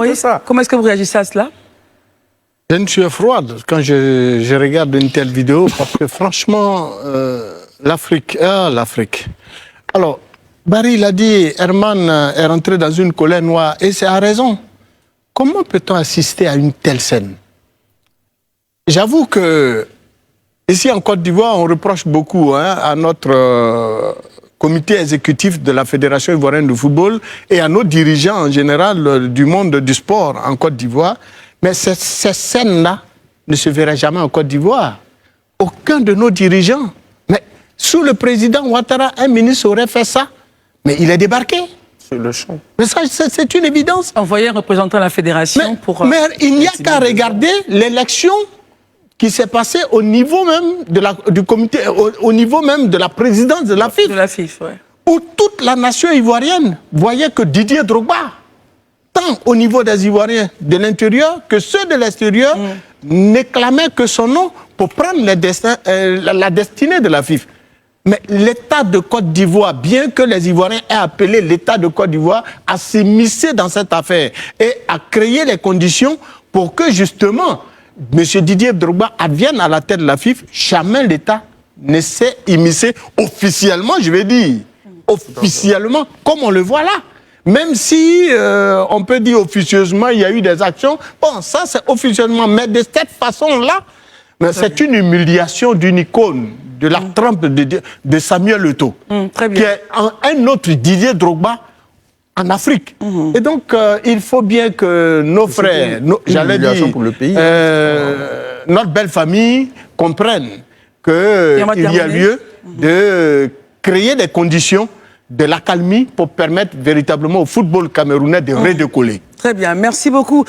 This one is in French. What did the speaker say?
peu ça. Comment est-ce que vous réagissez à cela? J'ai une sueur froide quand je regarde une telle vidéo parce que franchement, l'Afrique. Alors, Barry l'a dit, Herman est rentré dans une colère noire et c'est à raison. Comment peut-on assister à une telle scène? J'avoue que ici en Côte d'Ivoire, on reproche beaucoup à notre comité exécutif de la Fédération ivoirienne de football et à nos dirigeants en général du monde du sport en Côte d'Ivoire. Mais ces scènes-là ne se verraient jamais en Côte d'Ivoire. Aucun de nos dirigeants. Mais sous le président Ouattara, un ministre aurait fait ça. Mais il est débarqué. Sur le champ. Mais ça, c'est une évidence. Envoyer un représentant de la fédération pour... Mais il n'y a qu'à regarder l'élection qui s'est passée au niveau même du comité, au niveau même de la présidence de la FIF. De la FIF, ouais. Où toute la nation ivoirienne voyait que Didier Drogba, tant au niveau des Ivoiriens de l'intérieur que ceux de l'extérieur, n'éclamaient que son nom pour prendre la destinée de la FIF. Mais l'État de Côte d'Ivoire, bien que les Ivoiriens aient appelé l'État de Côte d'Ivoire à s'immiscer dans cette affaire et à créer les conditions pour que justement M. Didier Drogba advienne à la tête de la FIF, jamais l'État ne s'est immiscé officiellement, je vais dire, officiellement, comme on le voit là. Même si on peut dire officieusement, il y a eu des actions, bon, ça c'est officiellement, mais de cette façon-là, c'est une humiliation d'une icône, de la trempe de Samuel Eto'o, qui est un autre Didier Drogba en Afrique. Et donc, il faut bien que nos frères, j'allais dire, pour le pays, notre belle famille comprenne qu'il y a lieu de créer des conditions de l'accalmie pour permettre véritablement au football camerounais de redécoller. Très bien, merci beaucoup.